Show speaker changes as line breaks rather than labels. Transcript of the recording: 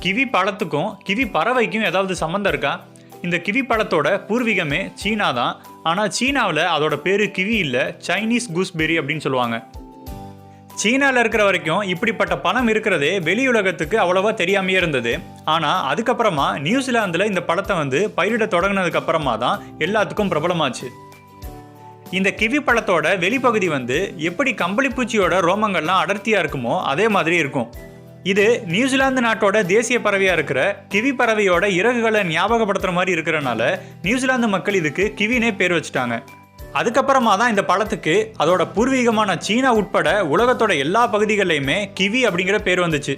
Kiwi பழத்துக்கும் kiwi பறவைக்கும் ஏதாவது சம்மந்தம் இருக்கா? இந்த கிவி பழத்தோட பூர்வீகமே சீனா தான். ஆனால் சீனாவில் அதோட பேர் கிவி இல்லை, சைனீஸ் கூஸ்பெரி அப்படின்னு சொல்லுவாங்க. சீனாவில் இருக்கிற வரைக்கும் இப்படிப்பட்ட பழம் இருக்கிறதே வெளியுலகத்துக்கு அவ்வளோவா தெரியாமையே இருந்தது. ஆனால் அதுக்கப்புறமா நியூசிலாந்தில் இந்த பழத்தை பயிரிட தொடங்கினதுக்கு அப்புறமா தான் எல்லாத்துக்கும் பிரபலமாச்சு. இந்த கிவி பழத்தோட வெளிப்பகுதி எப்படி கம்பளிப்பூச்சியோட ரோமங்கள்லாம் அடர்த்தியாக இருக்குமோ அதே மாதிரி இருக்கும். இது நியூசிலாந்து நாட்டோட தேசிய பறவையாக இருக்கிற கிவி பறவையோட இறகுகளை ஞாபகப்படுத்துகிற மாதிரி இருக்கிறனால நியூசிலாந்து மக்கள் இதுக்கு கிவினே பேர் வச்சுட்டாங்க. அதுக்கப்புறமா தான் இந்த பழத்துக்கு அதோட பூர்வீகமான சீனா உட்பட உலகத்தோட எல்லா பகுதிகளிலையுமே கிவி அப்படிங்கிற பேர் வந்துச்சு.